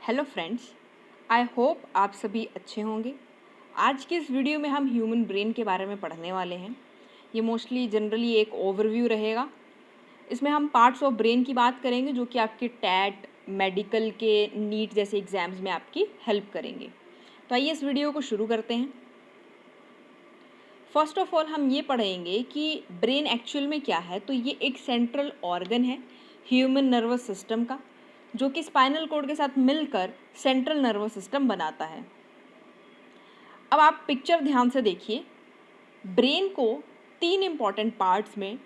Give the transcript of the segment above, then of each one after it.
Hello friends, I hope आप सभी अच्छे होंगे। आज के इस वीडियो में हम ह्यूमन ब्रेन के बारे में पढ़ने वाले हैं। ये मोस्टली जनरली एक ओवरव्यू रहेगा। इसमें हम पार्ट्स ऑफ ब्रेन की बात करेंगे जो कि आपके टैट, मेडिकल के, नीट जैसे एग्ज़ाम्स में आपकी हेल्प करेंगे। तो आइए इस वीडियो को शुरू करते हैं। फर्स्ट ऑफ ऑल हम ये पढ़ेंगे कि ब्रेन एक्चुअल में क्या है। तो ये एक सेंट्रल ऑर्गन है ह्यूमन नर्वस सिस्टम का, जो कि स्पाइनल कॉर्ड के साथ मिलकर सेंट्रल नर्वस सिस्टम बनाता है। अब आप पिक्चर ध्यान से देखिए। ब्रेन को 3 इम्पॉर्टेंट पार्ट्स में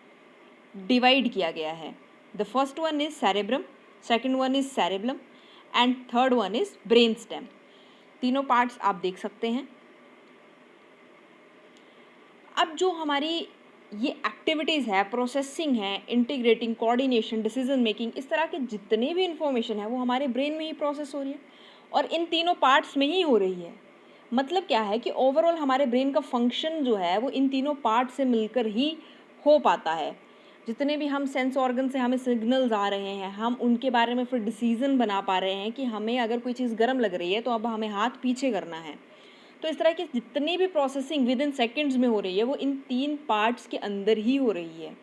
डिवाइड किया गया है। The first one is cerebrum, second one is cerebellum and third one is brain stem. तीनों पार्ट्स आप देख सकते हैं। अब जो हमारी ये एक्टिविटीज़ है, प्रोसेसिंग है, इंटीग्रेटिंग, कोऑर्डिनेशन, डिसीजन मेकिंग, इस तरह के जितने भी इन्फॉर्मेशन है वो हमारे ब्रेन में ही प्रोसेस हो रही है और इन तीनों पार्ट्स में ही हो रही है। मतलब क्या है कि ओवरऑल हमारे ब्रेन का फंक्शन जो है वो इन तीनों पार्ट से मिलकर ही हो पाता है। जितने भी हम सेंस ऑर्गन से हमें सिग्नल्स आ रहे हैं, हम उनके बारे में फिर डिसीजन बना पा रहे हैं कि हमें अगर कोई चीज़ गर्म लग रही है तो अब हमें हाथ पीछे करना है। तो इस तरह की जितनी भी प्रोसेसिंग विद इन सेकेंड्स में हो रही है वो इन 3 पार्ट्स के अंदर ही हो रही है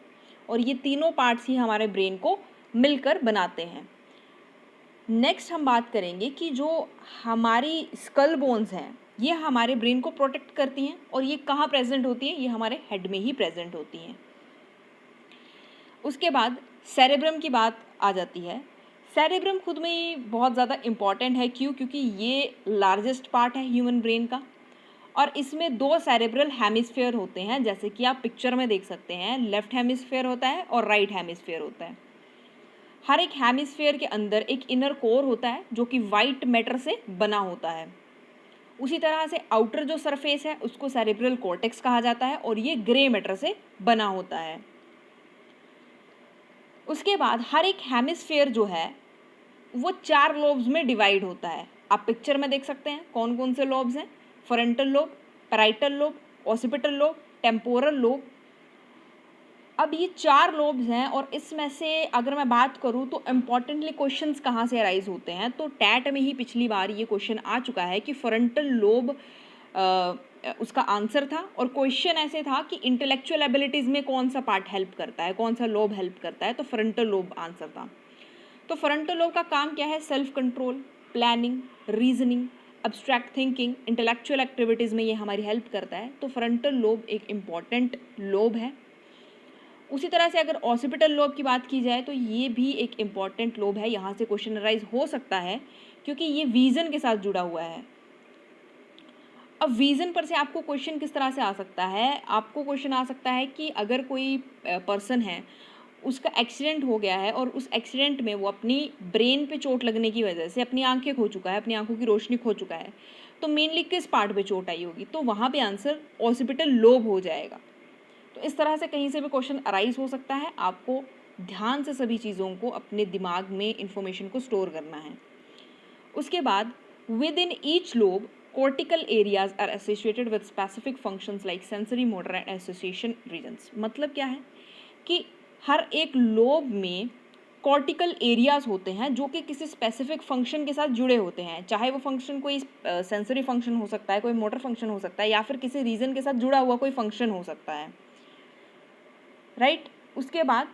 और ये तीनों पार्ट्स ही हमारे ब्रेन को मिलकर बनाते हैं। नेक्स्ट हम बात करेंगे कि जो हमारी स्कल बोन्स हैं ये हमारे ब्रेन को प्रोटेक्ट करती हैं और ये कहाँ प्रेजेंट होती हैं? ये हमारे हेड में ही प्रेजेंट होती हैं। उसके बाद सेरेब्रम की बात आ जाती है। सेरेब्रम खुद में ही बहुत ज़्यादा इम्पॉर्टेंट है। क्यों? क्योंकि ये लार्जेस्ट पार्ट है ह्यूमन ब्रेन का और इसमें 2 सेरेब्रल हेमिस्फेयर होते हैं, जैसे कि आप पिक्चर में देख सकते हैं। लेफ्ट हेमिस्फेयर होता है और राइट हेमिस्फेयर होता है। हर एक हेमिस्फेयर के अंदर एक इनर कोर होता है जो कि वाइट मैटर से बना होता है। उसी तरह से आउटर जो सरफेस है उसको सेरेब्रल कॉर्टेक्स कहा जाता है और ये ग्रे मैटर से बना होता है। उसके बाद हर एक हेमिस्फेयर जो है वो 4 लोब्स में डिवाइड होता है। आप पिक्चर में देख सकते हैं कौन कौन से लोब्स हैं। Frontal lobe, parietal lobe, occipital lobe, temporal lobe. अब ये 4 लोब्स हैं और इसमें से अगर मैं बात करूँ तो इम्पॉर्टेंटली क्वेश्चंस कहाँ से अराइज होते हैं। तो टैट में ही पिछली बार ये क्वेश्चन आ चुका है कि फ्रंटल लोब उसका आंसर था और क्वेश्चन ऐसे था कि इंटेलेक्चुअल एबिलिटीज़ में कौन सा पार्ट हेल्प करता है, कौन सा लोब हेल्प करता है। तो फ्रंटल लोब आंसर था। तो फ्रंटल लोब का काम क्या है? Self control, planning, reasoning, abstract thinking, intellectual activities में ये हमारी हेल्प करता है। तो फ्रंटल लोब एक इम्पॉर्टेंट लोब है। उसी तरह से अगर ऑसिपिटल लोब की बात की जाए तो ये भी एक इम्पॉर्टेंट लोब है। यहाँ से क्वेश्चन अराइज हो सकता है क्योंकि ये विज़न के साथ जुड़ा हुआ है। अब विज़न पर से आपको क्वेश्चन किस तरह से आ सकता है? आपको क्वेश्चन आ सकता है कि अगर कोई पर्सन है, उसका एक्सीडेंट हो गया है और उस एक्सीडेंट में वो अपनी ब्रेन पे चोट लगने की वजह से अपनी आंखें खो चुका है, अपनी आंखों की रोशनी खो चुका है, तो मेनली किस पार्ट पे चोट आई होगी? तो वहाँ पे आंसर ऑसिपिटल लोब हो जाएगा। तो इस तरह से कहीं से भी क्वेश्चन अराइज हो सकता है। आपको ध्यान से सभी चीज़ों को अपने दिमाग में इंफॉर्मेशन को स्टोर करना है। उसके बाद with in each lobe cortical areas are associated with specific functions like sensory, motor and association regions। मतलब क्या है कि हर एक लोब में कॉर्टिकल एरियाज होते हैं जो कि किसी स्पेसिफिक फंक्शन के साथ जुड़े होते हैं। चाहे वो फंक्शन कोई सेंसरी फंक्शन हो सकता है, कोई मोटर फंक्शन हो सकता है या फिर किसी रीजन के साथ जुड़ा हुआ कोई फंक्शन हो सकता है, राइट। उसके बाद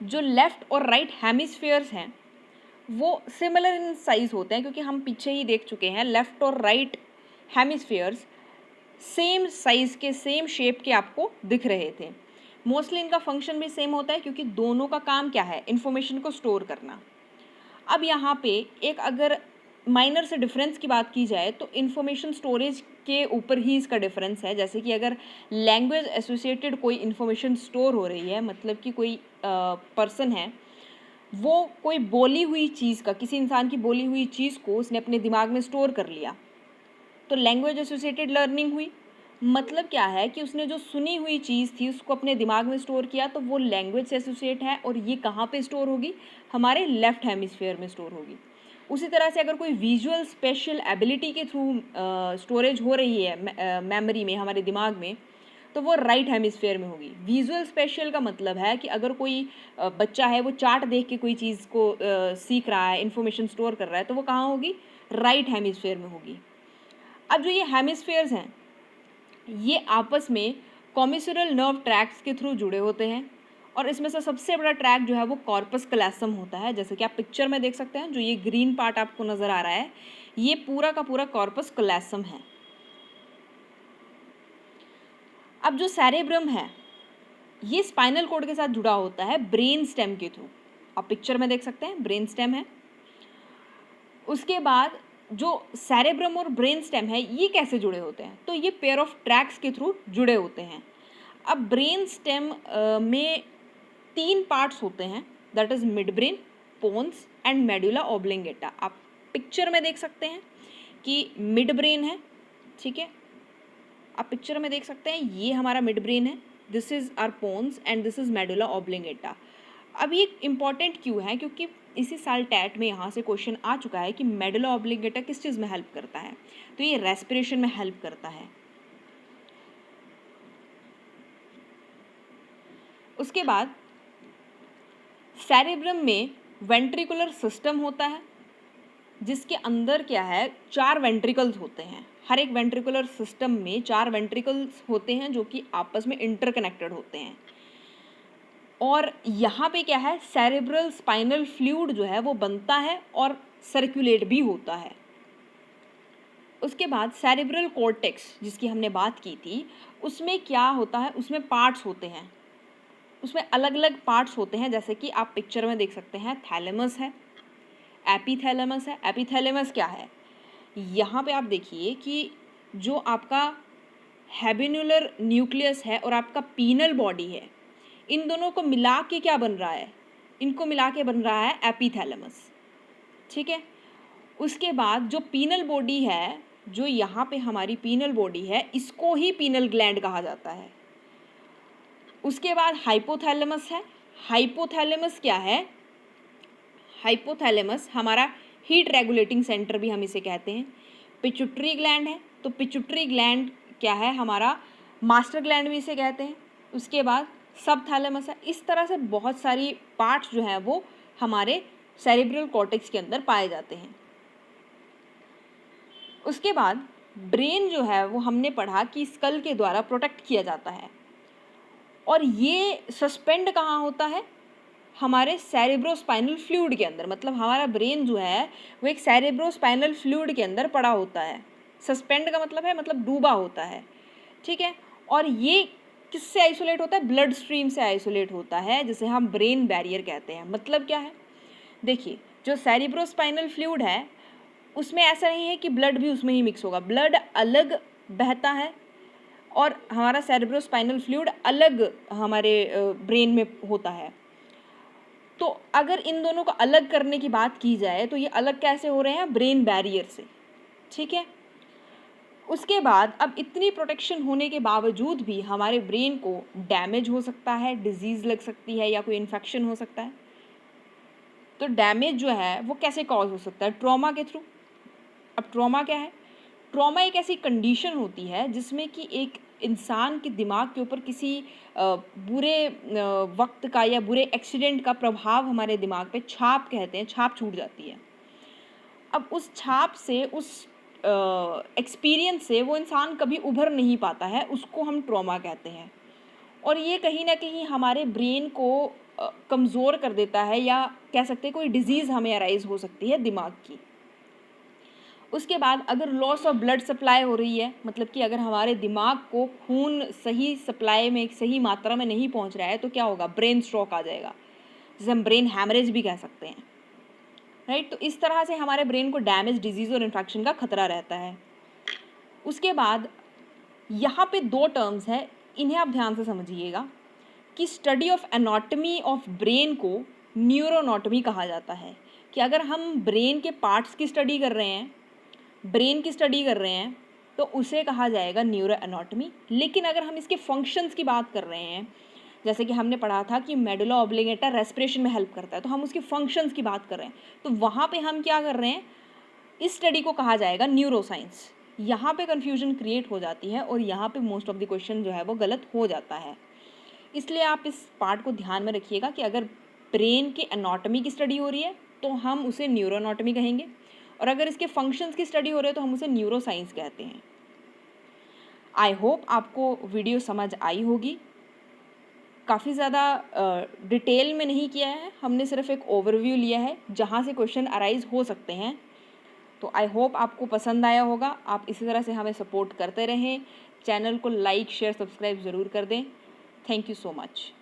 जो लेफ्ट और राइट हेमिस्फेयर्स हैं वो सिमिलर इन साइज होते हैं, क्योंकि हम पीछे ही देख चुके हैं लेफ्ट और राइट हेमिस्फेयर्स सेम साइज के, सेम शेप के आपको दिख रहे थे। मोस्टली इनका फंक्शन भी सेम होता है क्योंकि दोनों का काम क्या है? इन्फॉर्मेशन को स्टोर करना। अब यहाँ पे एक अगर माइनर से डिफरेंस की बात की जाए तो इन्फॉर्मेशन स्टोरेज के ऊपर ही इसका डिफरेंस है। जैसे कि अगर लैंग्वेज एसोसिएटेड कोई इन्फॉर्मेशन स्टोर हो रही है, मतलब कि कोई पर्सन है, वो कोई बोली हुई चीज़ का, किसी इंसान की बोली हुई चीज़ को उसने अपने दिमाग में स्टोर कर लिया, तो लैंग्वेज एसोसिएटेड लर्निंग हुई। मतलब क्या है कि उसने जो सुनी हुई चीज़ थी उसको अपने दिमाग में स्टोर किया, तो वो लैंग्वेज से एसोसिएट है और ये कहाँ पे स्टोर होगी? हमारे लेफ्ट हेमिस्फेयर में स्टोर होगी। उसी तरह से अगर कोई विजुअल स्पेशल एबिलिटी के थ्रू स्टोरेज हो रही है मेमोरी में, हमारे दिमाग में, तो वो राइट हेमिस्फेयर में होगी। विजुअल स्पेशियल का मतलब है कि अगर कोई बच्चा है वो चार्ट देख के कोई चीज़ को सीख रहा है, इन्फॉर्मेशन स्टोर कर रहा है, तो वो कहाँ होगी? राइट हेमिस्फेयर में होगी। अब जो ये हेमिस्फेयर्स हैं ये आपस में कॉमिसरल नर्व ट्रैक्ट्स के थ्रू जुड़े होते हैं, और इसमें से सबसे बड़ा ट्रैक जो है वो कॉर्पस कैलोसम होता है। जैसे कि आप पिक्चर में देख सकते हैं, जो ये ग्रीन पार्ट आपको नज़र आ रहा है ये पूरा का पूरा कॉर्पस कैलोसम है। अब जो सेरेब्रम है ये स्पाइनल कॉर्ड के साथ जुड़ा होता है ब्रेन स्टेम के थ्रू। आप पिक्चर में देख सकते हैं ब्रेन स्टेम है। उसके बाद जो सेरेब्रम और ब्रेन स्टेम है ये कैसे जुड़े होते हैं? तो ये पेयर ऑफ ट्रैक्स के थ्रू जुड़े होते हैं। अब ब्रेन स्टेम में 3 पार्ट्स होते हैं, that is mid brain, pons and medulla oblongata. आप पिक्चर में देख सकते हैं कि मिड ब्रेन है, ठीक है, आप पिक्चर में देख सकते हैं ये हमारा मिड ब्रेन है, this is our pons and this is medulla oblongata. अब ये इम्पॉर्टेंट क्यों है? क्योंकि इसी साल टैट में यहाँ से क्वेश्चन आ चुका है कि मेडुला ऑब्लिंगेटा किस चीज़ में हेल्प करता है, तो ये रेस्पिरेशन में हेल्प करता है। उसके बाद सेरेब्रम में वेंट्रिकुलर सिस्टम होता है जिसके अंदर क्या है 4 वेंट्रिकल्स होते हैं। हर एक वेंट्रिकुलर सिस्टम में 4 वेंट्रिकल्स होते हैं जो कि आपस में इंटरकनेक्टेड होते हैं। और यहाँ पे क्या है सेरेब्रल स्पाइनल फ्लूइड जो है वो बनता है और सर्कुलेट भी होता है। उसके बाद सेरेब्रल कॉर्टेक्स जिसकी हमने बात की थी उसमें क्या होता है, उसमें पार्ट्स होते हैं, उसमें अलग अलग पार्ट्स होते हैं। जैसे कि आप पिक्चर में देख सकते हैं थैलेमस है, एपीथैलेमस है। एपीथैलेमस क्या है? यहाँ पे आप देखिए कि जो आपका हैबिनुलर न्यूक्लियस है और आपका पीनल बॉडी है, इन दोनों को मिला के क्या बन रहा है? इनको मिला के बन रहा है एपीथैलेमस, ठीक है। उसके बाद जो पीनल बॉडी है, जो यहाँ पे हमारी पीनल बॉडी है, इसको ही पीनल ग्लैंड कहा जाता है। उसके बाद हाइपोथैलेमस है। हाइपोथैलेमस क्या है? हाइपोथैलेमस हमारा हीट रेगुलेटिंग सेंटर भी हम इसे कहते हैं। पिट्यूटरी ग्लैंड है, तो पिट्यूटरी ग्लैंड क्या है? हमारा मास्टर ग्लैंड भी इसे कहते हैं। उसके बाद सब थैलेमस है। इस तरह से बहुत सारी पार्ट्स जो हैं वो हमारे सेरेब्रल कॉर्टेक्स के अंदर पाए जाते हैं। उसके बाद ब्रेन जो है वो हमने पढ़ा कि स्कल के द्वारा प्रोटेक्ट किया जाता है, और ये सस्पेंड कहाँ होता है? हमारे सेरेब्रोस्पाइनल फ्लूइड के अंदर। मतलब हमारा ब्रेन जो है वो एक सेरेब्रोस्पाइनल फ्लूइड के अंदर पड़ा होता है। सस्पेंड का मतलब है मतलब डूबा होता है, ठीक है। और ये किससे आइसोलेट होता है? ब्लड स्ट्रीम से आइसोलेट होता है, जिसे हम ब्रेन बैरियर कहते हैं। मतलब क्या है? देखिए जो सेरेब्रोस्पाइनल फ्लूइड है उसमें ऐसा नहीं है कि ब्लड भी उसमें ही मिक्स होगा, ब्लड अलग बहता है और हमारा सेरेब्रोस्पाइनल फ्लूइड अलग हमारे ब्रेन में होता है। तो अगर इन दोनों को अलग करने की बात की जाए तो ये अलग कैसे हो रहे हैं? ब्रेन बैरियर से, ठीक है। उसके बाद अब इतनी प्रोटेक्शन होने के बावजूद भी हमारे ब्रेन को डैमेज हो सकता है, डिजीज़ लग सकती है या कोई इन्फेक्शन हो सकता है। तो डैमेज जो है वो कैसे कॉज हो सकता है? ट्रॉमा के थ्रू। अब ट्रॉमा क्या है? ट्रॉमा एक ऐसी कंडीशन होती है जिसमें कि एक इंसान के दिमाग के ऊपर किसी बुरे वक्त का या बुरे एक्सीडेंट का प्रभाव हमारे दिमाग पे, छाप कहते हैं, छाप छूट जाती है। अब उस छाप से, उस एक्सपीरियंस से वो इंसान कभी उभर नहीं पाता है, उसको हम ट्रॉमा कहते हैं। और ये कहीं ना कहीं हमारे ब्रेन को कमज़ोर कर देता है, या कह सकते हैं कोई डिजीज़ हमें अराइज हो सकती है दिमाग की। उसके बाद अगर लॉस ऑफ ब्लड सप्लाई हो रही है, मतलब कि अगर हमारे दिमाग को खून सही सप्लाई में, सही मात्रा में नहीं पहुंच रहा है, तो क्या होगा? ब्रेन स्ट्रोक आ जाएगा, जिसे हम ब्रेन हैमरेज भी कह सकते हैं, राइट। तो इस तरह से हमारे ब्रेन को डैमेज, डिजीज़ और इन्फेक्शन का खतरा रहता है। उसके बाद यहाँ पे 2 टर्म्स है, इन्हें आप ध्यान से समझिएगा कि study of anatomy of brain को न्यूरोनॉटमी कहा जाता है। कि अगर हम ब्रेन के पार्ट्स की स्टडी कर रहे हैं, ब्रेन की स्टडी कर रहे हैं, तो उसे कहा जाएगा न्यूरो एनाटॉमी। लेकिन अगर हम इसके फंक्शंस की बात कर रहे हैं, जैसे कि हमने पढ़ा था कि मेडुला ऑब्लिंगेटा रेस्पिरेशन में हेल्प करता है, तो हम उसके फंक्शंस की बात कर रहे हैं, तो वहाँ पे हम क्या कर रहे हैं? इस स्टडी को कहा जाएगा न्यूरोसाइंस। यहाँ पे कन्फ्यूजन क्रिएट हो जाती है और यहाँ पे मोस्ट ऑफ द क्वेश्चन जो है वो गलत हो जाता है। इसलिए आप इस पार्ट को ध्यान में रखिएगा कि अगर ब्रेन के एनाटॉमी की स्टडी हो रही है तो हम उसे न्यूरोएनाटॉमी कहेंगे, और अगर इसके फंक्शंस की स्टडी हो रही है तो हम उसे न्यूरोसाइंस कहते हैं। आई होप आपको वीडियो समझ आई होगी। काफ़ी ज़्यादा डिटेल में नहीं किया है, हमने सिर्फ एक ओवरव्यू लिया है जहाँ से क्वेश्चन अराइज हो सकते हैं। तो आई होप आपको पसंद आया होगा। आप इसी तरह से हमें सपोर्ट करते रहें। चैनल को लाइक शेयर सब्सक्राइब ज़रूर कर दें। Thank you so much.